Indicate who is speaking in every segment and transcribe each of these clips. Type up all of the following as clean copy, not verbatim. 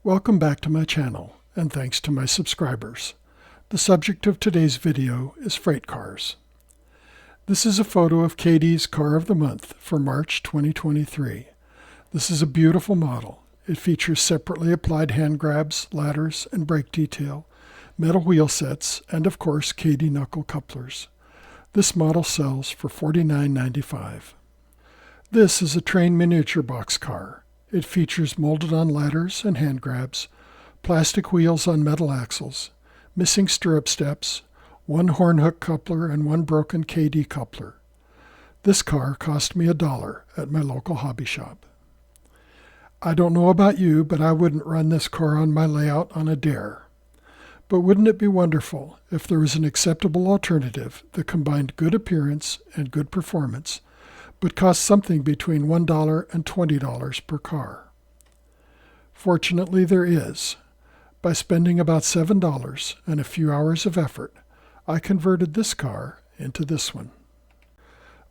Speaker 1: Welcome back to my channel, and thanks to my subscribers. The subject of today's video is freight cars. This is a photo of Katie's Car of the Month for March 2023. This is a beautiful model. It features separately applied hand grabs, ladders, and brake detail, metal wheel sets, and of course Katie knuckle couplers. This model sells for $49.95. This is a train miniature box car. It features molded-on ladders and hand grabs, plastic wheels on metal axles, missing stirrup steps, one horn hook coupler, and one broken KD coupler. This car cost me $1 at my local hobby shop. I don't know about you, but I wouldn't run this car on my layout on a dare. But wouldn't it be wonderful if there was an acceptable alternative that combined good appearance and good performance, but cost something between $1 and $20 per car? Fortunately, there is. By spending about $7 and a few hours of effort, I converted this car into this one.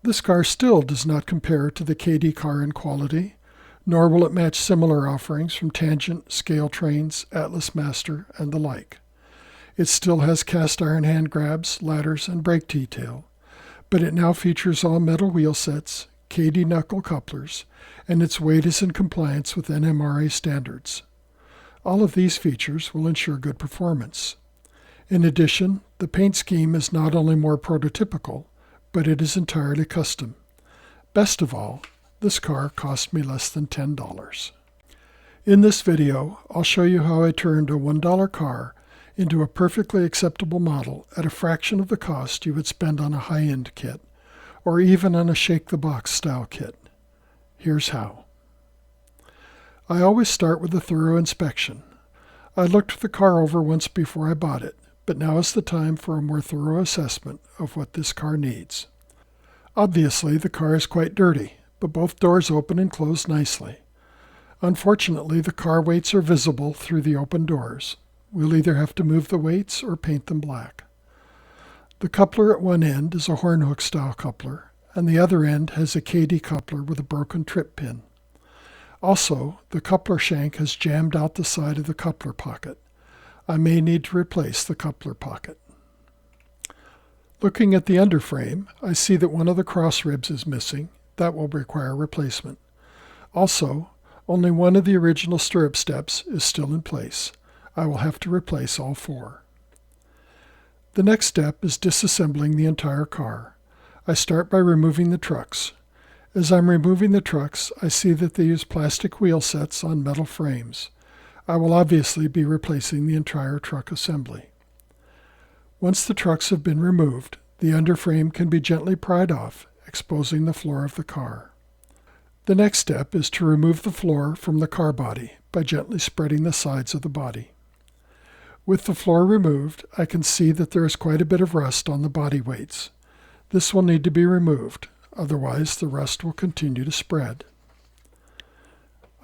Speaker 1: This car still does not compare to the KD car in quality, nor will it match similar offerings from Tangent, Scale Trains, Atlas Master, and the like. It still has cast iron hand grabs, ladders, and brake detail, but it now features all metal wheel sets, KD knuckle couplers, and its weight is in compliance with NMRA standards. All of these features will ensure good performance. In addition, the paint scheme is not only more prototypical, but it is entirely custom. Best of all, this car cost me less than $10. In this video, I'll show you how I turned a $1 car into a perfectly acceptable model at a fraction of the cost you would spend on a high-end kit, or even on a shake-the-box style kit. Here's how. I always start with a thorough inspection. I looked the car over once before I bought it, but now is the time for a more thorough assessment of what this car needs. Obviously, the car is quite dirty, but both doors open and close nicely. Unfortunately, the car weights are visible through the open doors. We'll either have to move the weights or paint them black. The coupler at one end is a horn hook style coupler, and the other end has a KD coupler with a broken trip pin. Also, the coupler shank has jammed out the side of the coupler pocket. I may need to replace the coupler pocket. Looking at the underframe, I see that one of the cross ribs is missing. That will require replacement. Also, only one of the original stirrup steps is still in place. I will have to replace all four. The next step is disassembling the entire car. I start by removing the trucks. As I'm removing the trucks, I see that they use plastic wheel sets on metal frames. I will obviously be replacing the entire truck assembly. Once the trucks have been removed, the underframe can be gently pried off, exposing the floor of the car. The next step is to remove the floor from the car body by gently spreading the sides of the body. With the floor removed, I can see that there is quite a bit of rust on the body weights. This will need to be removed, otherwise the rust will continue to spread.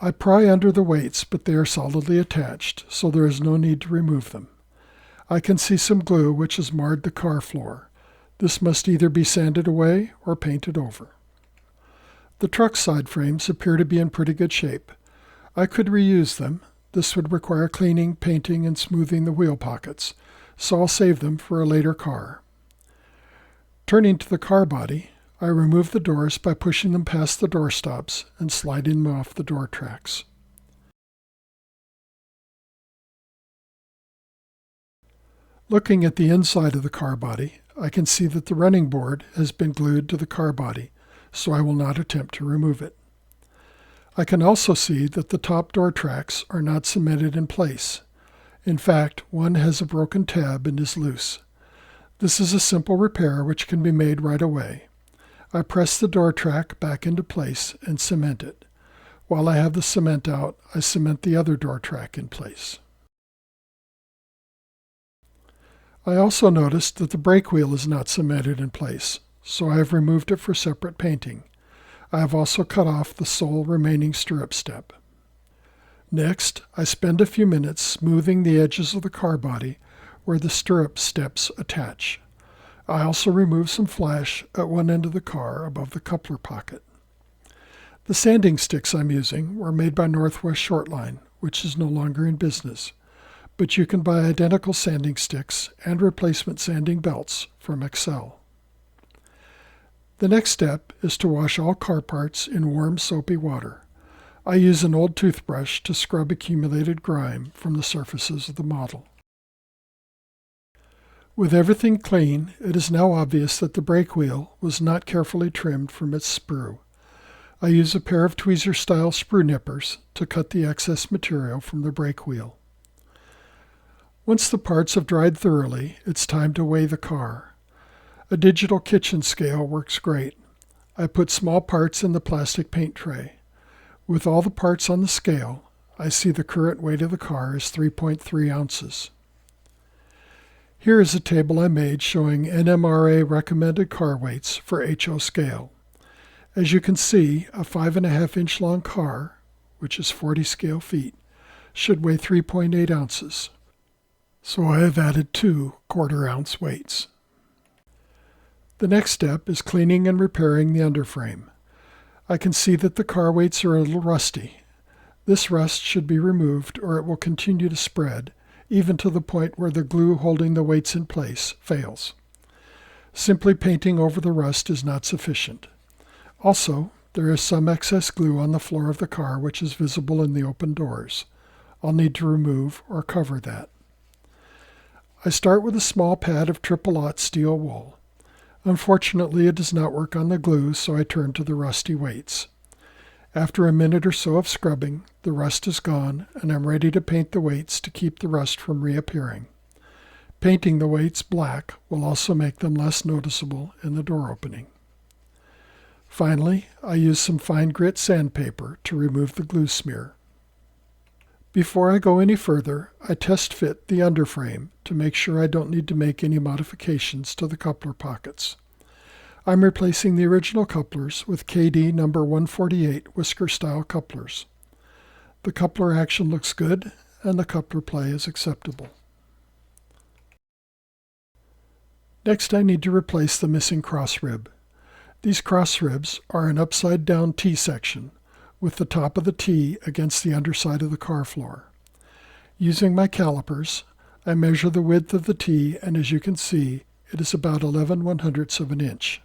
Speaker 1: I pry under the weights, but they are solidly attached, so there is no need to remove them. I can see some glue which has marred the car floor. This must either be sanded away or painted over. The truck side frames appear to be in pretty good shape. I could reuse them. This would require cleaning, painting, and smoothing the wheel pockets, so I'll save them for a later car. Turning to the car body, I remove the doors by pushing them past the door stops and sliding them off the door tracks. Looking at the inside of the car body, I can see that the running board has been glued to the car body, so I will not attempt to remove it. I can also see that the top door tracks are not cemented in place. In fact, one has a broken tab and is loose. This is a simple repair which can be made right away. I press the door track back into place and cement it. While I have the cement out, I cement the other door track in place. I also noticed that the brake wheel is not cemented in place, so I have removed it for separate painting. I have also cut off the sole remaining stirrup step. Next, I spend a few minutes smoothing the edges of the car body where the stirrup steps attach. I also remove some flash at one end of the car above the coupler pocket. The sanding sticks I'm using were made by Northwest Shortline, which is no longer in business, but you can buy identical sanding sticks and replacement sanding belts from Excel. The next step is to wash all car parts in warm soapy water. I use an old toothbrush to scrub accumulated grime from the surfaces of the model. With everything clean, it is now obvious that the brake wheel was not carefully trimmed from its sprue. I use a pair of tweezer-style sprue nippers to cut the excess material from the brake wheel. Once the parts have dried thoroughly, it's time to weigh the car. A digital kitchen scale works great. I put small parts in the plastic paint tray. With all the parts on the scale, I see the current weight of the car is 3.3 ounces. Here is a table I made showing NMRA recommended car weights for HO scale. As you can see, a 5.5 inch long car, which is 40 scale feet, should weigh 3.8 ounces. So I have added 2 quarter-ounce weights. The next step is cleaning and repairing the underframe. I can see that the car weights are a little rusty. This rust should be removed or it will continue to spread, even to the point where the glue holding the weights in place fails. Simply painting over the rust is not sufficient. Also, there is some excess glue on the floor of the car which is visible in the open doors. I'll need to remove or cover that. I start with a small pad of 000 steel wool. Unfortunately, it does not work on the glue, so I turn to the rusty weights. After a minute or so of scrubbing, the rust is gone, and I'm ready to paint the weights to keep the rust from reappearing. Painting the weights black will also make them less noticeable in the door opening. Finally, I use some fine grit sandpaper to remove the glue smear. Before I go any further, I test fit the underframe to make sure I don't need to make any modifications to the coupler pockets. I'm replacing the original couplers with KD number 148 whisker-style couplers. The coupler action looks good, and the coupler play is acceptable. Next, I need to replace the missing cross rib. These cross ribs are an upside-down T-section, with the top of the T against the underside of the car floor. Using my calipers, I measure the width of the T, and as you can see, it is about 11/100ths of an inch.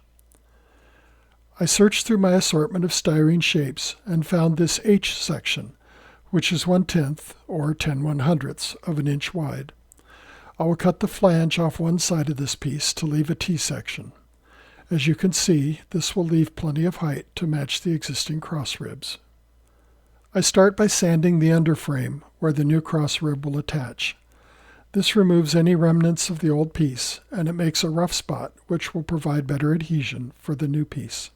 Speaker 1: I searched through my assortment of styrene shapes and found this H section, which is 1/10 or 10/100ths of an inch wide. I will cut the flange off one side of this piece to leave a T section. As you can see, this will leave plenty of height to match the existing cross ribs. I start by sanding the underframe where the new cross rib will attach. This removes any remnants of the old piece, and it makes a rough spot which will provide better adhesion for the new piece.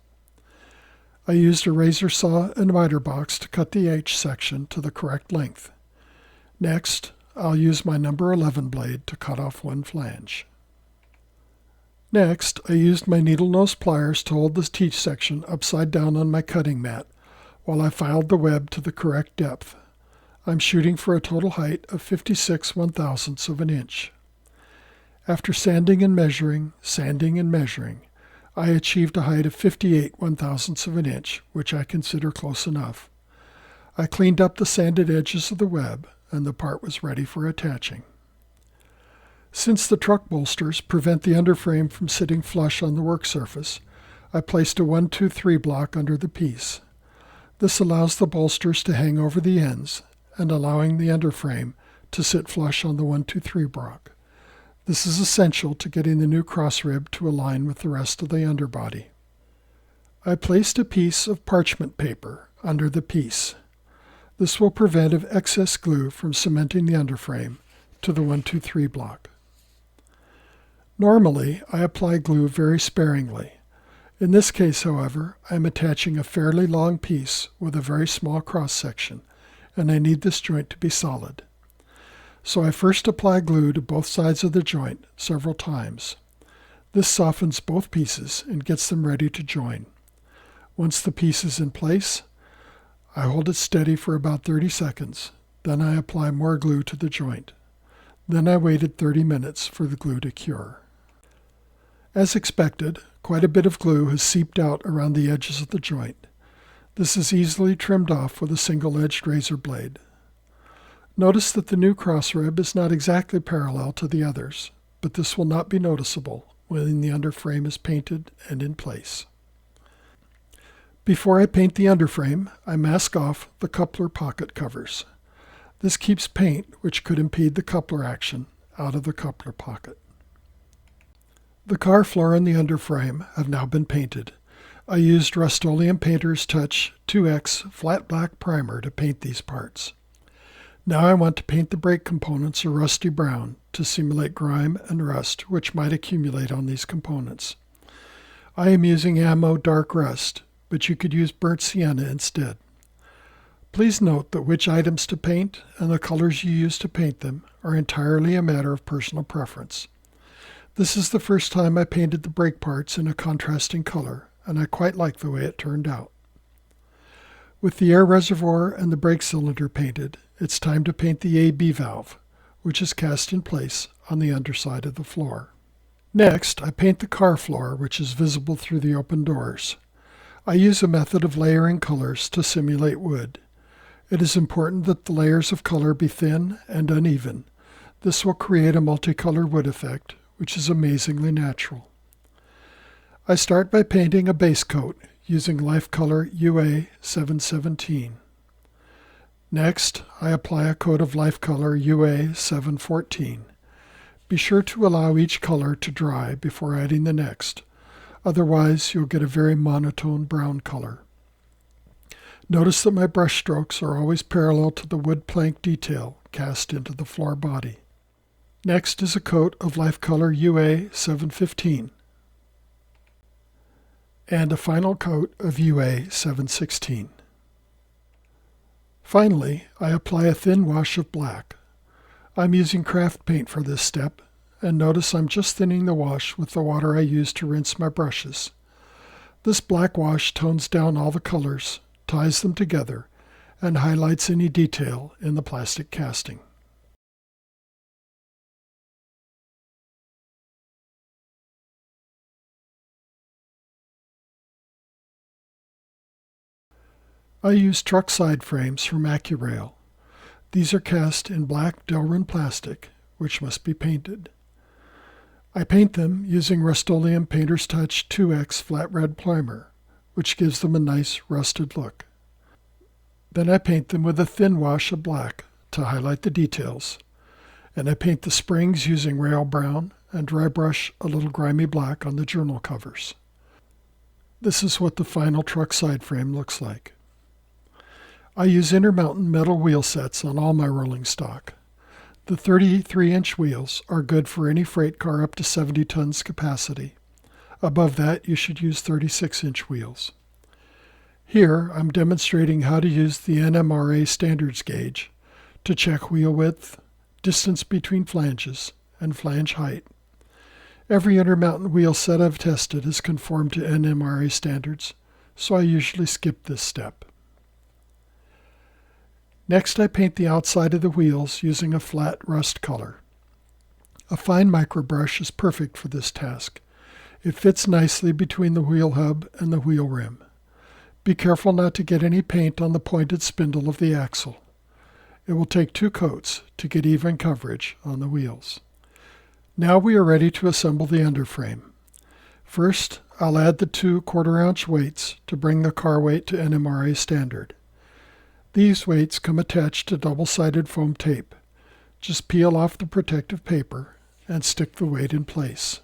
Speaker 1: I used a razor saw and miter box to cut the H section to the correct length. Next, I'll use my number 11 blade to cut off one flange. Next, I used my needle nose pliers to hold the T section upside down on my cutting mat while I filed the web to the correct depth. I'm shooting for a total height of 56/1000ths of an inch. After sanding and measuring, I achieved a height of 58/1000ths of an inch, which I consider close enough. I cleaned up the sanded edges of the web, and the part was ready for attaching. Since the truck bolsters prevent the underframe from sitting flush on the work surface, I placed a 1-2-3 block under the piece. This allows the bolsters to hang over the ends and allowing the underframe to sit flush on the 1-2-3 block. This is essential to getting the new cross rib to align with the rest of the underbody. I placed a piece of parchment paper under the piece. This will prevent excess glue from cementing the underframe to the 1-2-3 block. Normally, I apply glue very sparingly. In this case, however, I am attaching a fairly long piece with a very small cross section, and I need this joint to be solid. So I first apply glue to both sides of the joint several times. This softens both pieces and gets them ready to join. Once the piece is in place, I hold it steady for about 30 seconds. Then I apply more glue to the joint. Then I waited 30 minutes for the glue to cure. As expected, quite a bit of glue has seeped out around the edges of the joint. This is easily trimmed off with a single-edged razor blade. Notice that the new cross rib is not exactly parallel to the others, but this will not be noticeable when the underframe is painted and in place. Before I paint the underframe, I mask off the coupler pocket covers. This keeps paint, which could impede the coupler action, out of the coupler pocket. The car floor and the underframe have now been painted. I used Rust-Oleum Painter's Touch 2X flat black primer to paint these parts. Now I want to paint the brake components a rusty brown to simulate grime and rust which might accumulate on these components. I am using Ammo Dark Rust, but you could use burnt sienna instead. Please note that which items to paint and the colors you use to paint them are entirely a matter of personal preference. This is the first time I painted the brake parts in a contrasting color, and I quite like the way it turned out. With the air reservoir and the brake cylinder painted, it's time to paint the AB valve, which is cast in place on the underside of the floor. Next, I paint the car floor, which is visible through the open doors. I use a method of layering colors to simulate wood. It is important that the layers of color be thin and uneven. This will create a multicolored wood effect, which is amazingly natural. I start by painting a base coat using Life Color UA 717. Next, I apply a coat of Life Color UA 714. Be sure to allow each color to dry before adding the next. Otherwise, you'll get a very monotone brown color. Notice that my brush strokes are always parallel to the wood plank detail cast into the floor body. Next is a coat of Life Color UA 715 and a final coat of UA 716. Finally, I apply a thin wash of black. I'm using craft paint for this step, and notice I'm just thinning the wash with the water I use to rinse my brushes. This black wash tones down all the colors, ties them together, and highlights any detail in the plastic casting. I use truck side frames from AccuRail. These are cast in black Delrin plastic, which must be painted. I paint them using Rust-Oleum Painter's Touch 2X flat red primer, which gives them a nice rusted look. Then I paint them with a thin wash of black to highlight the details, and I paint the springs using rail brown and dry brush a little grimy black on the journal covers. This is what the final truck side frame looks like. I use Intermountain metal wheel sets on all my rolling stock. The 33-inch wheels are good for any freight car up to 70 tons capacity. Above that, you should use 36-inch wheels. Here, I'm demonstrating how to use the NMRA standards gauge to check wheel width, distance between flanges, and flange height. Every Intermountain wheel set I've tested has conformed to NMRA standards, so I usually skip this step. Next, I paint the outside of the wheels using a flat rust color. A fine microbrush is perfect for this task. It fits nicely between the wheel hub and the wheel rim. Be careful not to get any paint on the pointed spindle of the axle. It will take 2 coats to get even coverage on the wheels. Now we are ready to assemble the underframe. First, I'll add the 2 1/4-ounce weights to bring the car weight to NMRA standard. These weights come attached to double-sided foam tape. Just peel off the protective paper and stick the weight in place.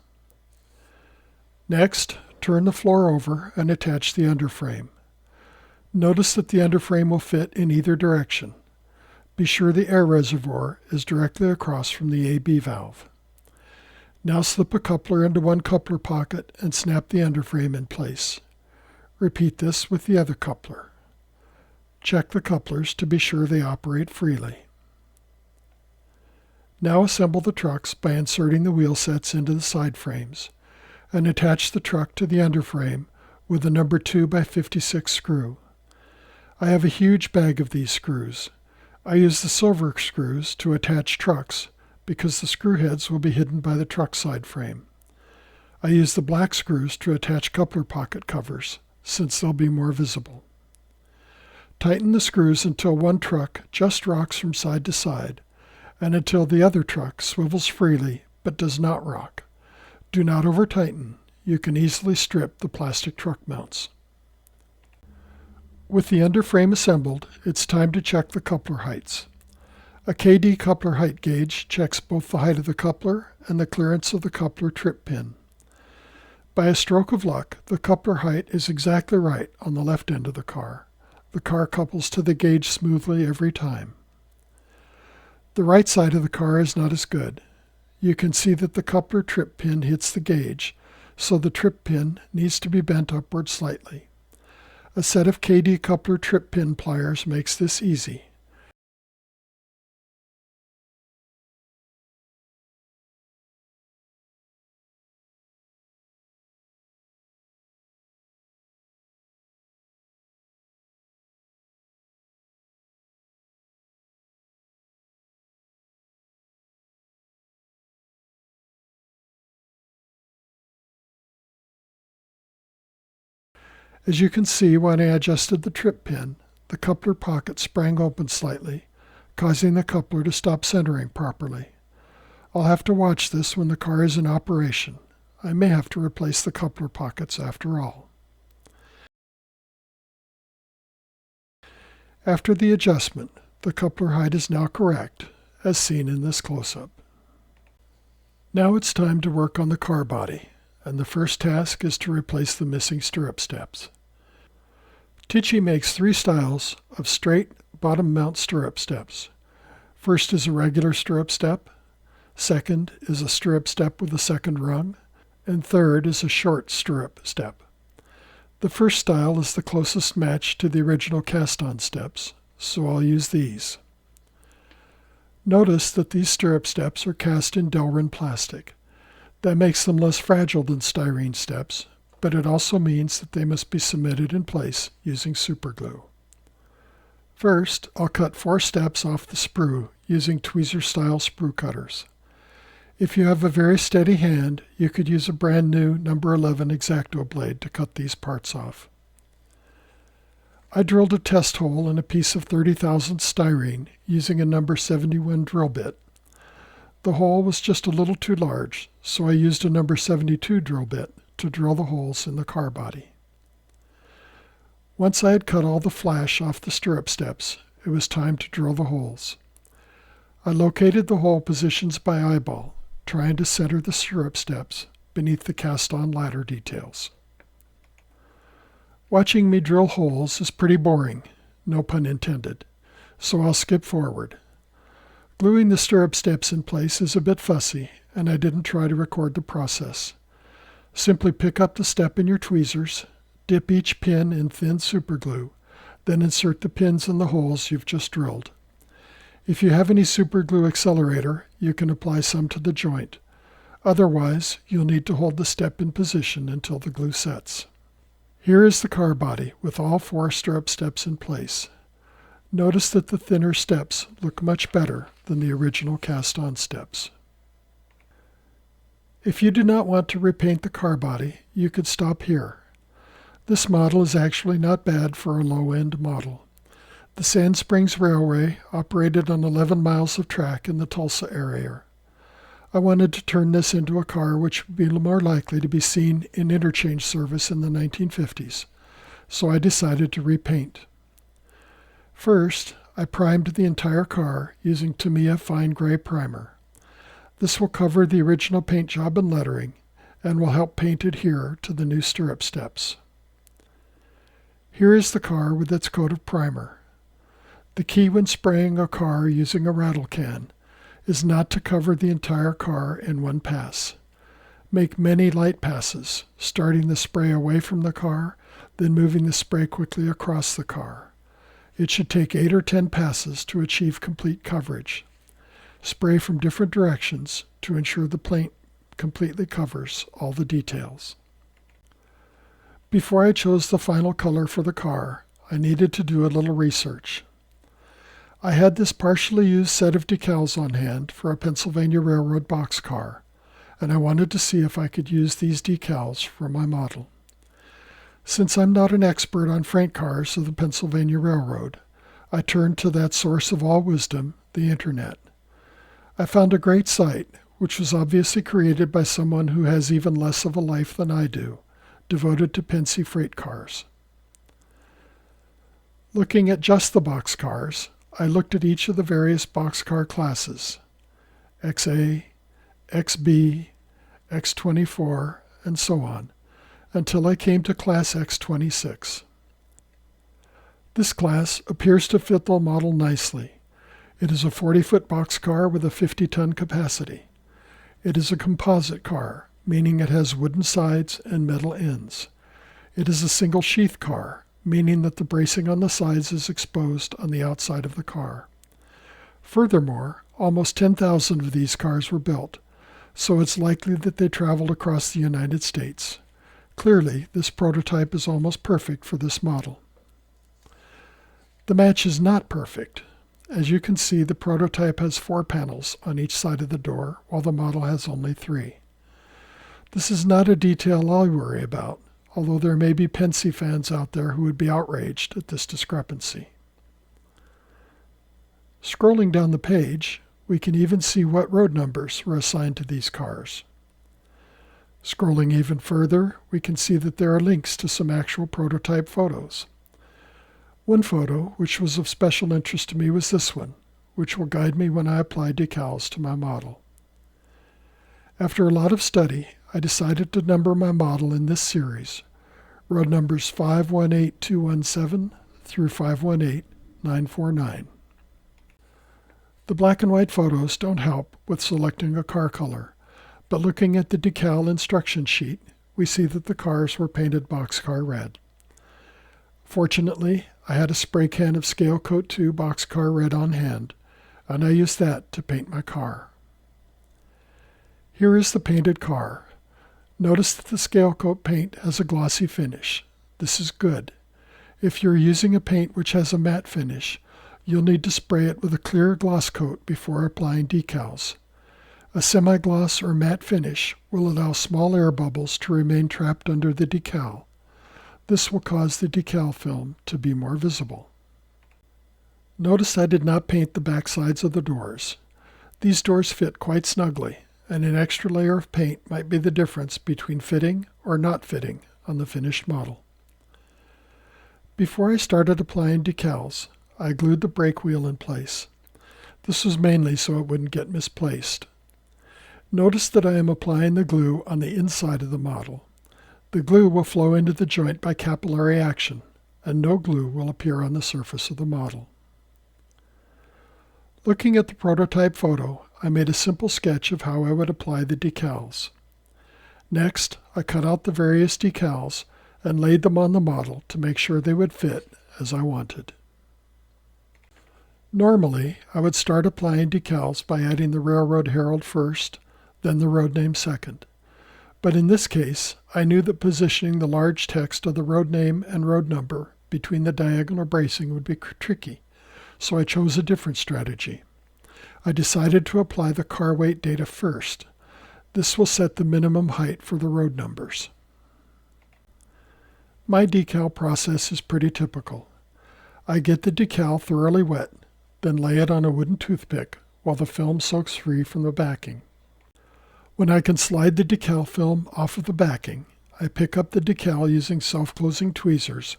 Speaker 1: Next, turn the floor over and attach the underframe. Notice that the underframe will fit in either direction. Be sure the air reservoir is directly across from the AB valve. Now slip a coupler into one coupler pocket and snap the underframe in place. Repeat this with the other coupler. Check the couplers to be sure they operate freely. Now assemble the trucks by inserting the wheel sets into the side frames, and attach the truck to the underframe with a number 2x56 screw. I have a huge bag of these screws. I use the silver screws to attach trucks because the screw heads will be hidden by the truck side frame. I use the black screws to attach coupler pocket covers since they'll be more visible. Tighten the screws until one truck just rocks from side to side, and until the other truck swivels freely but does not rock. Do not over-tighten. You can easily strip the plastic truck mounts. With the underframe assembled, it's time to check the coupler heights. A KD coupler height gauge checks both the height of the coupler and the clearance of the coupler trip pin. By a stroke of luck, the coupler height is exactly right on the left end of the car. The car couples to the gauge smoothly every time. The right side of the car is not as good. You can see that the coupler trip pin hits the gauge, so the trip pin needs to be bent upward slightly. A set of KD coupler trip pin pliers makes this easy. As you can see, when I adjusted the trip pin, the coupler pocket sprang open slightly, causing the coupler to stop centering properly. I'll have to watch this when the car is in operation. I may have to replace the coupler pockets after all. After the adjustment, the coupler height is now correct, as seen in this close-up. Now it's time to work on the car body, and the first task is to replace the missing stirrup steps. Tichy makes 3 styles of straight bottom mount stirrup steps. First is a regular stirrup step, second is a stirrup step with a second rung, and third is a short stirrup step. The first style is the closest match to the original cast-on steps, so I'll use these. Notice that these stirrup steps are cast in Delrin plastic. That makes them less fragile than styrene steps, but it also means that they must be cemented in place using superglue. First, I'll cut 4 steps off the sprue using tweezer-style sprue cutters. If you have a very steady hand, you could use a brand new number 11 X-Acto blade to cut these parts off. I drilled a test hole in a piece of 30 thousandths styrene using a number 71 drill bit. The hole was just a little too large, so I used a number 72 drill bit to drill the holes in the car body. Once I had cut all the flash off the stirrup steps, it was time to drill the holes. I located the hole positions by eyeball, trying to center the stirrup steps beneath the cast-on ladder details. Watching me drill holes is pretty boring, no pun intended, so I'll skip forward. Gluing the stirrup steps in place is a bit fussy, and I didn't try to record the process. Simply pick up the step in your tweezers, dip each pin in thin superglue, then insert the pins in the holes you've just drilled. If you have any superglue accelerator, you can apply some to the joint. Otherwise, you'll need to hold the step in position until the glue sets. Here is the car body with all 4 stirrup steps in place. Notice that the thinner steps look much better than the original cast-on steps. If you do not want to repaint the car body, you could stop here. This model is actually not bad for a low-end model. The Sand Springs Railway operated on 11 miles of track in the Tulsa area. I wanted to turn this into a car which would be more likely to be seen in interchange service in the 1950s, so I decided to repaint. First, I primed the entire car using Tamiya Fine Gray Primer. This will cover the original paint job and lettering, and will help paint adhere to the new stirrup steps. Here is the car with its coat of primer. The key when spraying a car using a rattle can is not to cover the entire car in one pass. Make many light passes, starting the spray away from the car, then moving the spray quickly across the car. It should take 8 or 10 passes to achieve complete coverage. Spray from different directions to ensure the paint completely covers all the details. Before I chose the final color for the car, I needed to do a little research. I had this partially used set of decals on hand for a Pennsylvania Railroad boxcar, and I wanted to see if I could use these decals for my model. Since I'm not an expert on freight cars of the Pennsylvania Railroad, I turned to that source of all wisdom, the internet. I found a great site, which was obviously created by someone who has even less of a life than I do, devoted to Pennsy freight cars. Looking at just the boxcars, I looked at each of the various boxcar classes, XA, XB, X24, and so on, until I came to class X26. This class appears to fit the model nicely. It is a 40-foot boxcar with a 50-ton capacity. It is a composite car, meaning it has wooden sides and metal ends. It is a single sheath car, meaning that the bracing on the sides is exposed on the outside of the car. Furthermore, almost 10,000 of these cars were built, so it's likely that they traveled across the United States. Clearly, this prototype is almost perfect for this model. The match is not perfect. As you can see, the prototype has 4 panels on each side of the door, while the model has only 3. This is not a detail I'll worry about, although there may be Pennsy fans out there who would be outraged at this discrepancy. Scrolling down the page, we can even see what road numbers were assigned to these cars. Scrolling even further, we can see that there are links to some actual prototype photos. One photo, which was of special interest to me, was this one, which will guide me when I apply decals to my model. After a lot of study, I decided to number my model in this series, road numbers 518217 through 518949. The black and white photos don't help with selecting a car color, but looking at the decal instruction sheet, we see that the cars were painted boxcar red. Fortunately, I had a spray can of Scalecoat 2 boxcar red on hand, and I used that to paint my car. Here is the painted car. Notice that the Scalecoat paint has a glossy finish. This is good. If you're using a paint which has a matte finish, you'll need to spray it with a clear gloss coat before applying decals. A semi-gloss or matte finish will allow small air bubbles to remain trapped under the decal. This will cause the decal film to be more visible. Notice I did not paint the back sides of the doors. These doors fit quite snugly, and an extra layer of paint might be the difference between fitting or not fitting on the finished model. Before I started applying decals, I glued the brake wheel in place. This was mainly so it wouldn't get misplaced. Notice that I am applying the glue on the inside of the model. The glue will flow into the joint by capillary action, and no glue will appear on the surface of the model. Looking at the prototype photo, I made a simple sketch of how I would apply the decals. Next, I cut out the various decals and laid them on the model to make sure they would fit as I wanted. Normally, I would start applying decals by adding the Railroad Herald first, then the road name second. But in this case, I knew that positioning the large text of the road name and road number between the diagonal bracing would be tricky, so I chose a different strategy. I decided to apply the car weight data first. This will set the minimum height for the road numbers. My decal process is pretty typical. I get the decal thoroughly wet, then lay it on a wooden toothpick while the film soaks free from the backing. When I can slide the decal film off of the backing, I pick up the decal using self-closing tweezers,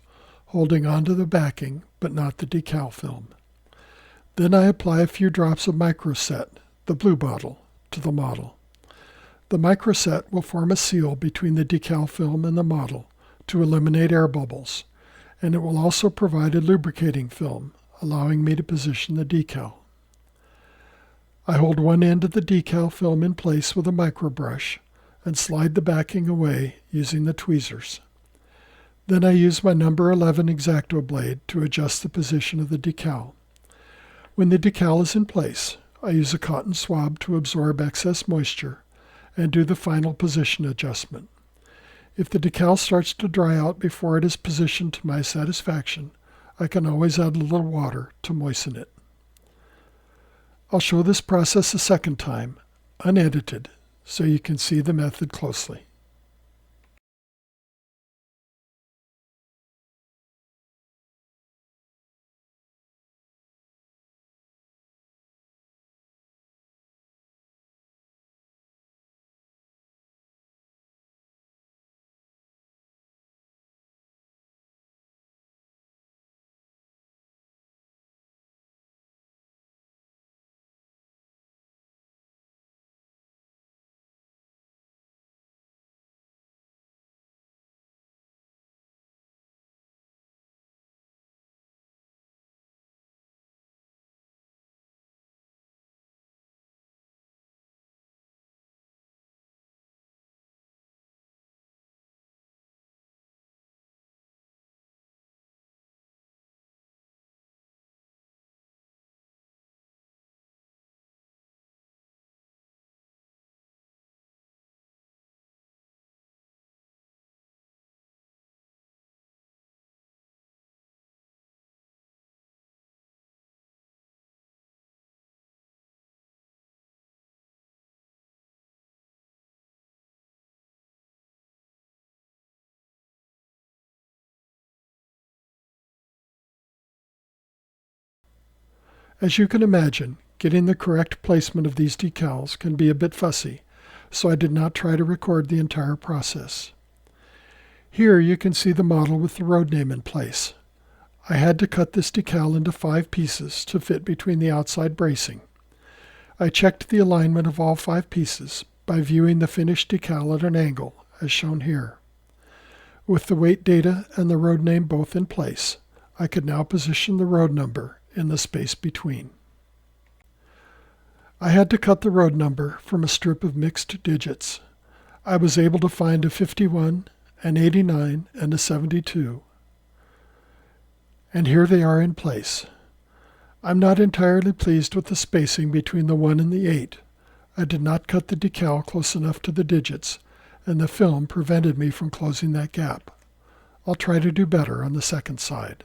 Speaker 1: holding onto the backing but not the decal film. Then I apply a few drops of microset, the blue bottle, to the model. The microset will form a seal between the decal film and the model to eliminate air bubbles, and it will also provide a lubricating film, allowing me to position the decal. I hold one end of the decal film in place with a microbrush and slide the backing away using the tweezers. Then I use my number 11 X-Acto blade to adjust the position of the decal. When the decal is in place, I use a cotton swab to absorb excess moisture and do the final position adjustment. If the decal starts to dry out before it is positioned to my satisfaction, I can always add a little water to moisten it. I'll show this process a second time, unedited, so you can see the method closely. As you can imagine, getting the correct placement of these decals can be a bit fussy, so I did not try to record the entire process. Here you can see the model with the road name in place. I had to cut this decal into 5 pieces to fit between the outside bracing. I checked the alignment of all 5 pieces by viewing the finished decal at an angle, as shown here. With the weight data and the road name both in place, I could now position the road number in the space between. I had to cut the road number from a strip of mixed digits. I was able to find a 51, an 89, and a 72. And here they are in place. I'm not entirely pleased with the spacing between the 1 and the 8. I did not cut the decal close enough to the digits, and the film prevented me from closing that gap. I'll try to do better on the second side.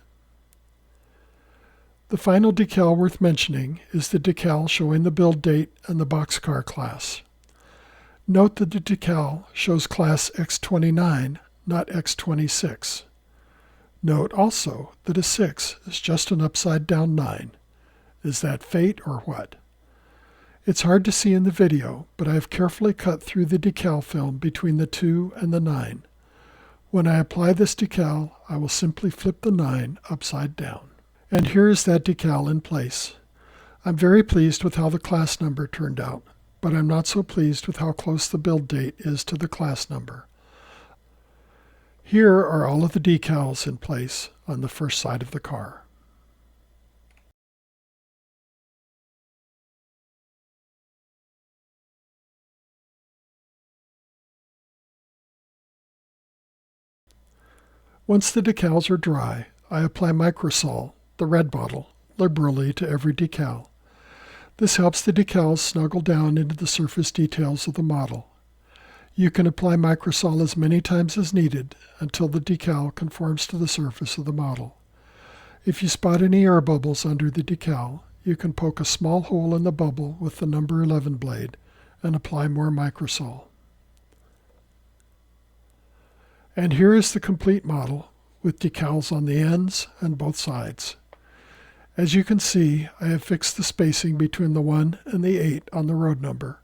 Speaker 1: The final decal worth mentioning is the decal showing the build date and the boxcar class. Note that the decal shows class X29, not X26. Note also that a 6 is just an upside-down 9. Is that fate or what? It's hard to see in the video, but I have carefully cut through the decal film between the 2 and the 9. When I apply this decal, I will simply flip the 9 upside down. And here is that decal in place. I'm very pleased with how the class number turned out, but I'm not so pleased with how close the build date is to the class number. Here are all of the decals in place on the first side of the car. Once the decals are dry, I apply microsol, the red bottle, liberally to every decal. This helps the decals snuggle down into the surface details of the model. You can apply microsol as many times as needed until the decal conforms to the surface of the model. If you spot any air bubbles under the decal, you can poke a small hole in the bubble with the number 11 blade and apply more microsol. And here is the complete model with decals on the ends and both sides. As you can see, I have fixed the spacing between the 1 and the 8 on the road number,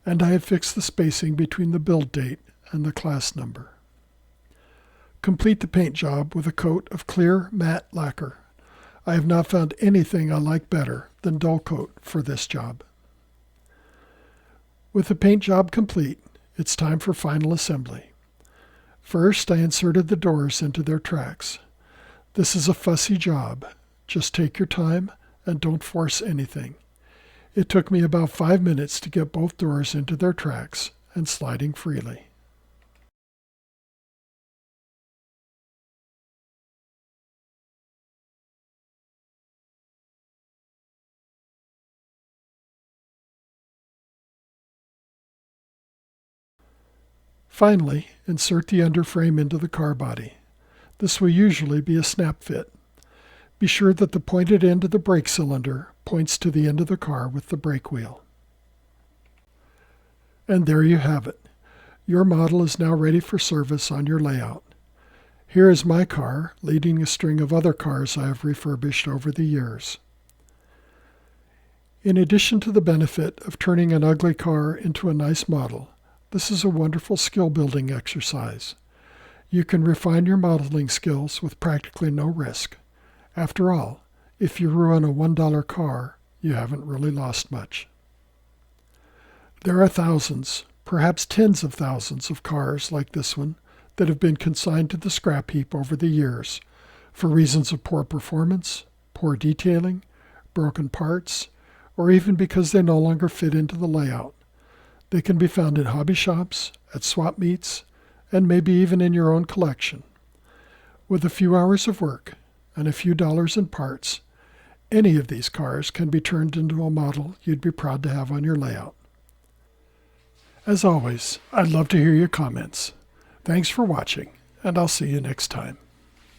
Speaker 1: and I have fixed the spacing between the build date and the class number. Complete the paint job with a coat of clear matte lacquer. I have not found anything I like better than dull coat for this job. With the paint job complete, it's time for final assembly. First, I inserted the doors into their tracks. This is a fussy job. Just take your time and don't force anything. It took me about 5 minutes to get both doors into their tracks and sliding freely. Finally, insert the underframe into the car body. This will usually be a snap fit. Be sure that the pointed end of the brake cylinder points to the end of the car with the brake wheel. And there you have it. Your model is now ready for service on your layout. Here is my car leading a string of other cars I have refurbished over the years. In addition to the benefit of turning an ugly car into a nice model, this is a wonderful skill-building exercise. You can refine your modeling skills with practically no risk. After all, if you ruin a $1 car, you haven't really lost much. There are thousands, perhaps tens of thousands of cars like this one that have been consigned to the scrap heap over the years for reasons of poor performance, poor detailing, broken parts, or even because they no longer fit into the layout. They can be found in hobby shops, at swap meets, and maybe even in your own collection. With a few hours of work and a few dollars in parts, any of these cars can be turned into a model you'd be proud to have on your layout. As always, I'd love to hear your comments. Thanks for watching, and I'll see you next time.